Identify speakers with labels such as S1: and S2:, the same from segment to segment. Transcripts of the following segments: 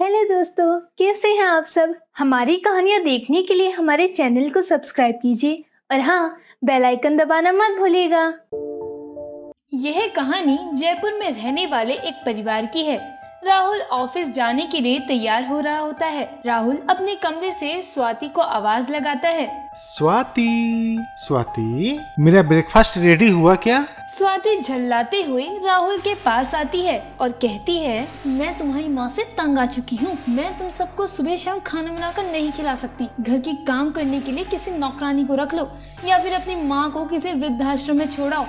S1: Hello दोस्तों, कैसे हैं आप सब। हमारी कहानियाँ देखने के लिए हमारे चैनल को सब्सक्राइब कीजिए और हाँ, बेल आइकन दबाना मत भूलिएगा।
S2: यह कहानी जयपुर में रहने वाले एक परिवार की है। राहुल ऑफिस जाने के लिए तैयार हो रहा होता है। राहुल अपने कमरे से स्वाति को आवाज लगाता है।
S3: स्वाति, स्वाति, मेरा ब्रेकफास्ट रेडी हुआ क्या?
S2: स्वाति झल्लाते हुए राहुल के पास आती है और कहती है, मैं तुम्हारी माँ से तंग आ चुकी हूँ। मैं तुम सबको सुबह शाम खाना बनाकर नहीं खिला सकती। घर के काम करने के लिए किसी नौकरानी को रख लो या फिर अपनी माँ को किसी वृद्धाश्रम में छोड़ाओ।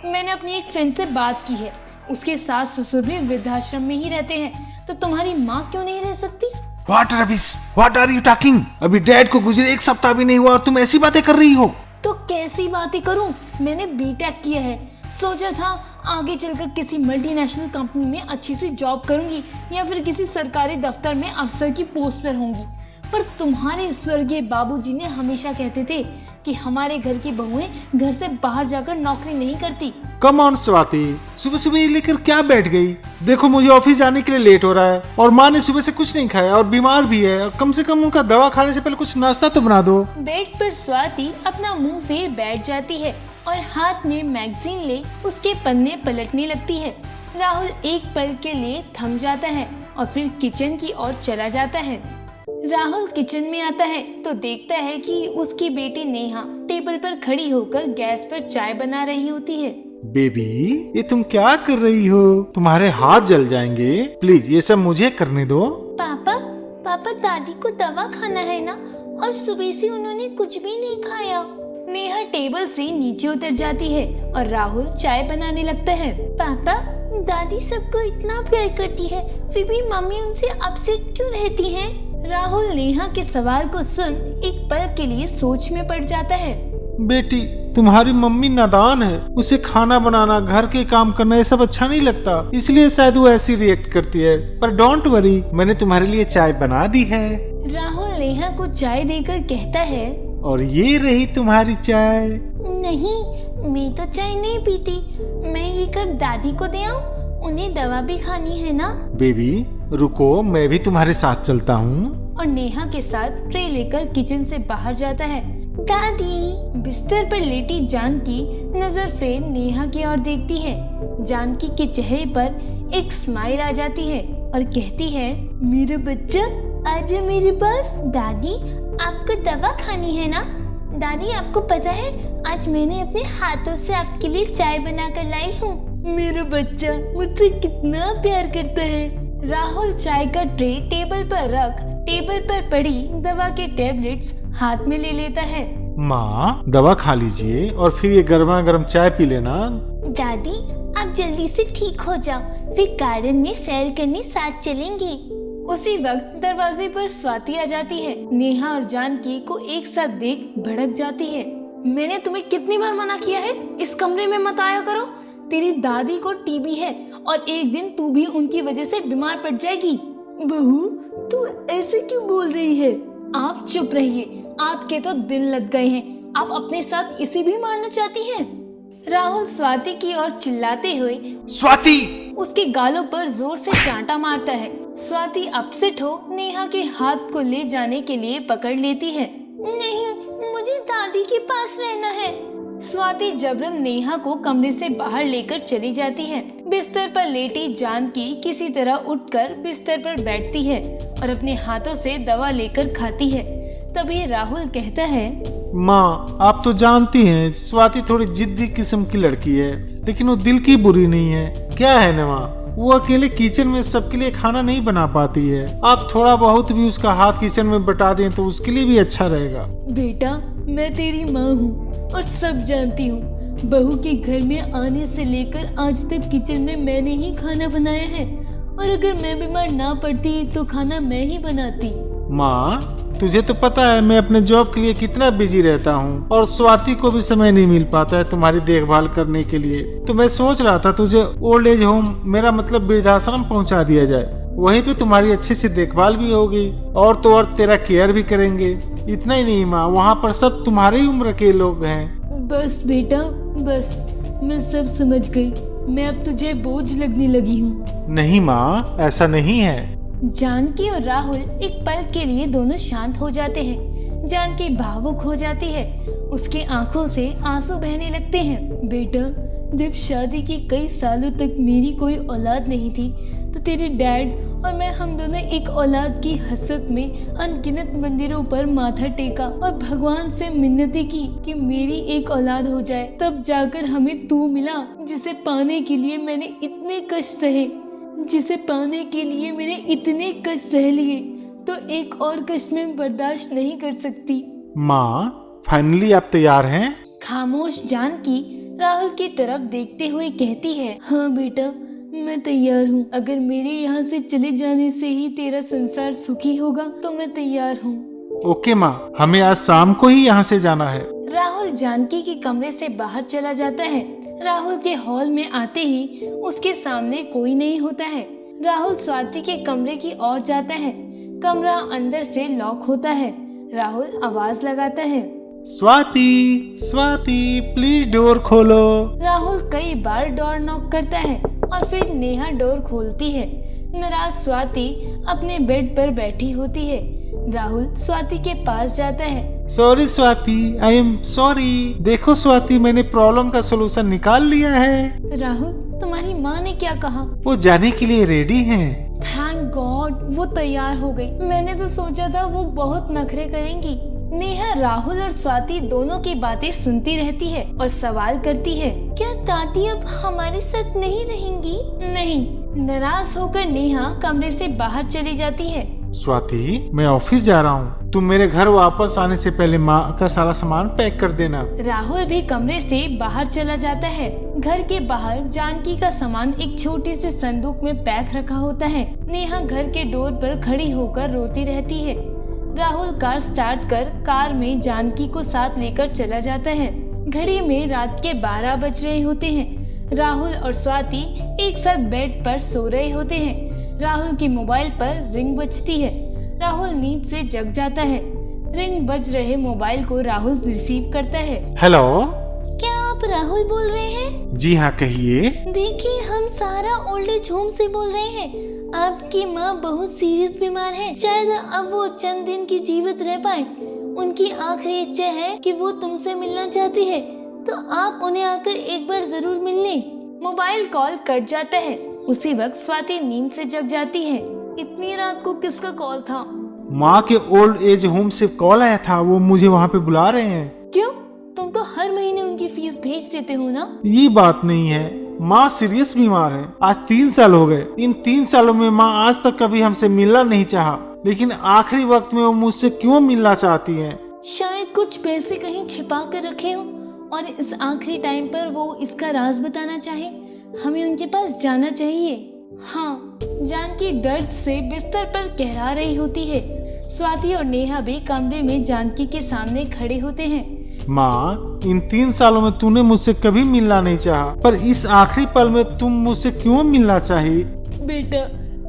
S2: मैंने अपनी एक फ्रेंड से बात की है, उसके सास ससुर भी वृद्धाश्रम में ही रहते हैं, तो तुम्हारी माँ क्यों नहीं रह सकती?
S3: What rubbish? What are you talking? अभी डैड को गुजरे 1 सप्ताह भी नहीं हुआ और तुम ऐसी बातें कर रही हो।
S2: तो कैसी बातें करूं? मैंने बीटेक किया है, सोचा था आगे चलकर किसी मल्टीनेशनल कंपनी में अच्छी सी जॉब करूंगी या फिर किसी सरकारी दफ्तर में अफसर की पोस्ट पर होंगी। पर तुम्हारे स्वर्गीय बाबूजी ने हमेशा कहते थे कि हमारे घर की बहुएं घर से बाहर जाकर नौकरी नहीं करती।
S3: कम ऑन स्वाति, सुबह सुबह ये लेकर क्या बैठ गई? देखो मुझे ऑफिस जाने के लिए लेट हो रहा है और माँ ने सुबह से कुछ नहीं खाया और बीमार भी है, और कम से कम उनका दवा खाने से पहले कुछ नाश्ता तो बना दो।
S2: बेड पर स्वाति अपना मुंह फेर बैठ जाती है और हाथ में मैगजीन ले उसके पन्ने पलटने लगती है। राहुल एक पल के लिए थम जाता है और फिर किचन की ओर चला जाता है। राहुल किचन में आता है तो देखता है कि उसकी बेटी नेहा टेबल पर खड़ी होकर गैस पर चाय बना रही होती है।
S3: बेबी, ये तुम क्या कर रही हो? तुम्हारे हाथ जल जाएंगे। प्लीज ये सब मुझे करने दो।
S2: पापा दादी को दवा खाना है ना, और सुबह से उन्होंने कुछ भी नहीं खाया। नेहा टेबल से नीचे उतर जाती है और राहुल चाय बनाने लगता है। पापा, दादी सबको इतना प्यार करती है, फिर भी मम्मी उनसे अपसेट क्यों रहती है? राहुल नेहा के सवाल को सुन एक पल के लिए सोच में पड़ जाता है।
S3: बेटी, तुम्हारी मम्मी नादान है, उसे खाना बनाना, घर के काम करना ये सब अच्छा नहीं लगता, इसलिए शायद वो ऐसी रिएक्ट करती है। पर डोंट वरी, मैंने तुम्हारे लिए चाय बना दी है।
S2: राहुल नेहा को चाय देकर कहता है,
S3: और ये रही तुम्हारी चाय।
S2: नहीं, मैं तो चाय नहीं पीती। मैं ये कब दादी को दे आऊं? उन्हें दवा भी खानी है ना।
S3: बेबी रुको, मैं भी तुम्हारे साथ चलता हूँ।
S2: और नेहा के साथ ट्रे लेकर किचन से बाहर जाता है। दादी। बिस्तर पर लेटी जानकी नजर फेर नेहा की ओर देखती है। जानकी के चेहरे पर एक स्माइल आ जाती है और कहती है, मेरा बच्चा आजा मेरे पास। दादी, आपको दवा खानी है ना? दादी, आपको पता है आज मैंने अपने हाथों से आपके लिए चाय बनाकर लाई हूँ। मेरा बच्चा मुझसे कितना प्यार करता है। राहुल चाय का ट्रे टेबल पर रख टेबल पर पड़ी दवा के टैबलेट्स हाथ में ले लेता है।
S3: माँ, दवा खा लीजिए और फिर ये गर्मा गर्म चाय पी लेना।
S2: दादी, आप जल्दी से ठीक हो जाओ, फिर गार्डन में सैर करने साथ चलेंगे। उसी वक्त दरवाजे पर स्वाति आ जाती है। नेहा और जानकी को एक साथ देख भड़क जाती है। मैंने तुम्हें कितनी बार मना किया है, इस कमरे में मत आया करो। तेरी दादी को टीबी है और एक दिन तू भी उनकी वजह से बीमार पड़ जाएगी। बहू, तू ऐसे क्यों बोल रही है? आप चुप रहिए, आपके तो दिन लग गए हैं। आप अपने साथ इसे भी मारना चाहती हैं? राहुल स्वाति की ओर चिल्लाते हुए
S3: स्वाति,
S2: उसके गालों पर जोर से चांटा मारता है। स्वाति अपसेट हो नेहा के हाथ को ले जाने के लिए पकड़ लेती है। नहीं, मुझे दादी के पास रहना है। स्वाति जबरन नेहा को कमरे से बाहर लेकर चली जाती है। बिस्तर पर लेटी जानकी किसी तरह उठकर बिस्तर पर बैठती है और अपने हाथों से दवा लेकर खाती है। तभी राहुल कहता है,
S3: माँ, आप तो जानती हैं स्वाति थोड़ी जिद्दी किस्म की लड़की है, लेकिन वो दिल की बुरी नहीं है। क्या है ना माँ, वो अकेले किचन में सबके लिए खाना नहीं बना पाती है। आप थोड़ा बहुत भी उसका हाथ किचन में बटा दें तो उसके लिए भी अच्छा रहेगा।
S2: बेटा, मैं तेरी माँ हूँ और सब जानती हूँ। बहू के घर में आने से लेकर आज तक किचन में मैंने ही खाना बनाया है, और अगर मैं बीमार ना पड़ती तो खाना मैं ही बनाती।
S3: माँ, तुझे तो पता है मैं अपने जॉब के लिए कितना बिजी रहता हूँ और स्वाति को भी समय नहीं मिल पाता है तुम्हारी देखभाल करने के लिए। तो मैं सोच रहा था तुझे ओल्ड एज होम, मेरा मतलब वृद्धाश्रम पहुँचा दिया जाए। वहीं पे तुम्हारी अच्छे से देखभाल भी होगी और तो और तेरा केयर भी करेंगे। इतना ही नहीं माँ, वहाँ पर सब तुम्हारे ही उम्र के लोग हैं।
S2: बस बेटा, बस, मैं सब समझ गई। मैं अब तुझे बोझ लगने लगी हूँ।
S3: नहीं माँ, ऐसा नहीं है।
S2: जानकी और राहुल एक पल के लिए दोनों शांत हो जाते हैं। जानकी भावुक हो जाती है, उसके आंखों से आंसू बहने लगते हैं। बेटा, जब शादी के कई सालों तक मेरी कोई औलाद नहीं थी तो तेरे डैड और मैं हम दोनों एक औलाद की हसरत में अनगिनत मंदिरों पर माथा टेका और भगवान से मिन्नतें की कि मेरी एक औलाद हो जाए। तब जाकर हमें तू मिला, जिसे पाने के लिए मैंने इतने कष्ट सहे, जिसे पाने के लिए मैंने इतने कष्ट सह लिए, तो एक और कष्ट में बर्दाश्त नहीं कर सकती।
S3: माँ, फाइनली आप तैयार हैं?
S2: खामोश जानकी राहुल की तरफ देखते हुए कहती है, हाँ बेटा, मैं तैयार हूँ। अगर मेरे यहाँ से चले जाने से ही तेरा संसार सुखी होगा तो मैं तैयार हूँ।
S3: ओके माँ, हमें आज शाम को ही यहाँ से जाना है।
S2: राहुल जानकी के कमरे से बाहर चला जाता है। राहुल के हॉल में आते ही उसके सामने कोई नहीं होता है। राहुल स्वाति के कमरे की ओर जाता है। कमरा अंदर से लॉक होता है। राहुल आवाज लगाता है,
S3: स्वाति, स्वाति, प्लीज डोर खोलो।
S2: राहुल कई बार डोर नॉक करता है और फिर नेहा डोर खोलती है। नाराज स्वाति अपने बेड पर बैठी होती है। राहुल स्वाति के पास जाता है।
S3: Sorry Swati, I am sorry. देखो स्वाति, मैंने प्रॉब्लम का सोल्यूशन निकाल लिया है।
S2: राहुल, तुम्हारी माँ ने क्या कहा?
S3: वो जाने के लिए रेडी हैं।
S2: थैंक गॉड, वो तैयार हो गई। मैंने तो सोचा था वो बहुत नखरे करेंगी। नेहा राहुल और स्वाति दोनों की बातें सुनती रहती है और सवाल करती है, क्या दादी अब हमारे साथ नहीं रहेंगी? नहीं। नाराज होकर नेहा कमरे से बाहर चली जाती है।
S3: स्वाति, मैं ऑफिस जा रहा हूँ, तुम मेरे घर वापस आने से पहले माँ का सारा सामान पैक कर देना।
S2: राहुल भी कमरे से बाहर चला जाता है। घर के बाहर जानकी का सामान एक छोटी सी संदूक में पैक रखा होता है। नेहा घर के डोर पर खड़ी होकर रोती रहती है। राहुल कार स्टार्ट कर कार में जानकी को साथ लेकर चला जाता है। घड़ी में रात के 12 बज रहे होते हैं। राहुल और स्वाति एक साथ बेड पर सो रहे होते हैं। राहुल की मोबाइल पर रिंग बजती है। राहुल नींद से जग जाता है। रिंग बज रहे मोबाइल को राहुल रिसीव करता है।
S3: हेलो,
S2: क्या आप राहुल बोल रहे हैं?
S3: जी हाँ, कहिए।
S2: देखिए, हम सारा ओल्ड एज होम से बोल रहे हैं। आपकी माँ बहुत सीरियस बीमार है। शायद अब वो चंद दिन की जीवित रह पाए। उनकी आखिरी इच्छा है कि वो तुमसे मिलना चाहती है, तो आप उन्हें आकर एक बार जरूर मिल लें। मोबाइल कॉल कट जाता है। उसी वक्त स्वाति नींद से जग जाती है। इतनी रात को किसका कॉल था?
S3: माँ के ओल्ड एज होम से कॉल आया था, वो मुझे वहाँ पे बुला रहे हैं।
S2: क्यों? तुम तो हर महीने उनकी फीस भेज देते हो ना।
S3: ये बात नहीं है, माँ सीरियस बीमार है। आज 3 साल हो गए। इन 3 सालों में माँ आज तक कभी हमसे मिलना नहीं चाहा, लेकिन आखिरी वक्त में वो मुझसे क्यों मिलना चाहती है?
S2: शायद कुछ पैसे कहीं छिपा कर रखे हो और इस आखिरी टाइम पर वो इसका राज बताना चाहे। हमें उनके पास जाना चाहिए। हाँ, जानकी दर्द से बिस्तर पर कहरा रही होती है। स्वाति और नेहा भी कमरे में जानकी के सामने खड़े होते हैं।
S3: माँ, इन 3 सालों में तूने मुझसे कभी मिलना नहीं चाहा, पर इस आखिरी पल में तुम मुझसे क्यों मिलना चाही?
S2: बेटा,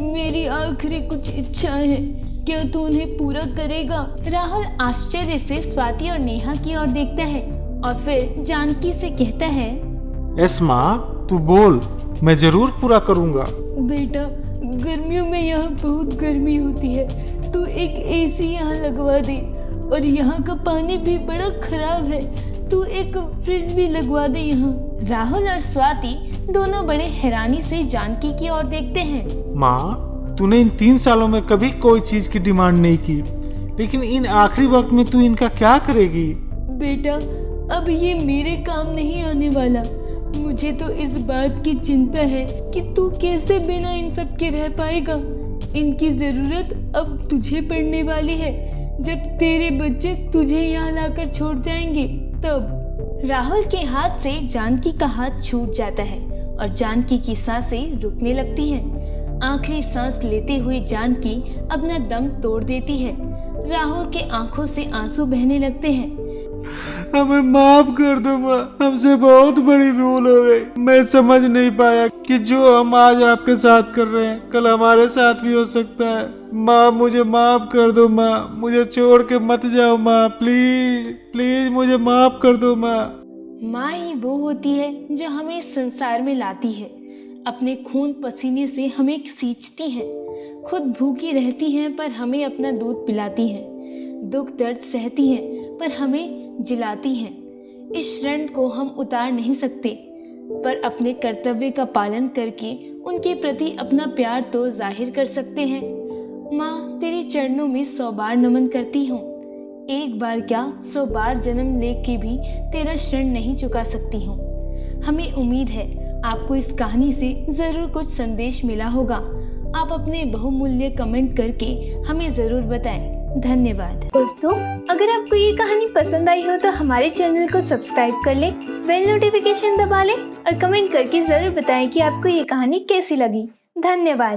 S2: मेरी आखिरी कुछ इच्छा है, क्या तू उन्हें पूरा करेगा? राहुल आश्चर्य से स्वाति और नेहा की ओर देखता है और फिर जानकी से कहता है,
S3: यस माँ, तू बोल, मैं जरूर पूरा करूँगा।
S2: बेटा, गर्मियों में यहाँ बहुत गर्मी होती है, तू एक एसी यहाँ लगवा दे। और यहाँ का पानी भी बड़ा खराब है, तू एक फ्रिज भी लगवा दे यहाँ। राहुल और स्वाति दोनों बड़े हैरानी से जानकी की ओर देखते हैं।
S3: माँ, तूने इन 3 सालों में कभी कोई चीज की डिमांड नहीं की, लेकिन इन आखिरी वक्त में तू इनका क्या करेगी?
S2: बेटा, अब ये मेरे काम नहीं आने वाला। मुझे तो इस बात की चिंता है कि तू कैसे बिना इन सब के रह पाएगा। इनकी जरूरत अब तुझे पड़ने वाली है, जब तेरे बच्चे तुझे यहाँ लाकर छोड़ जाएंगे तब। राहुल के हाथ से जानकी का हाथ छूट जाता है और जानकी की सांसें रुकने लगती हैं। आखिरी सांस लेते हुए जानकी अपना दम तोड़ देती है। राहुल के आंखों से आंसू बहने लगते हैं।
S3: हमें माफ कर दो माँ, हमसे बहुत बड़ी भूल हो गई। मैं समझ नहीं पाया कि जो हम आज आपके साथ कर रहे हैं कल हमारे साथ भी हो सकता है। माँ, मुझे माफ कर दो माँ, मुझे छोड़ के मत जाओ माँ, प्लीज प्लीज मुझे माफ कर दो माँ।
S2: माँ ही वो होती है जो हमें इस संसार में लाती है, अपने खून पसीने से हमें सींचती है। खुद भूखी रहती हैं पर हमें अपना दूध पिलाती हैं, दुख दर्द सहती हैं पर हमें जिलाती हैं। इस ऋण को हम उतार नहीं सकते, पर अपने कर्तव्य का पालन करके उनके प्रति अपना प्यार तो जाहिर कर सकते हैं। माँ, तेरे चरणों में 100 बार नमन करती हूँ। एक बार क्या 100 बार जन्म लेके भी तेरा ऋण नहीं चुका सकती हूँ। हमें उम्मीद है आपको इस कहानी से ज़रूर कुछ संदेश मिला होगा। आप अपने बहुमूल्य कमेंट करके हमें ज़रूर बताएं। धन्यवाद।
S1: दोस्तों, अगर आपको ये कहानी पसंद आई हो तो हमारे चैनल को सब्सक्राइब कर लें, बेल नोटिफिकेशन दबा लें और कमेंट करके ज़रूर बताएं कि आपको ये कहानी कैसी लगी। धन्यवाद।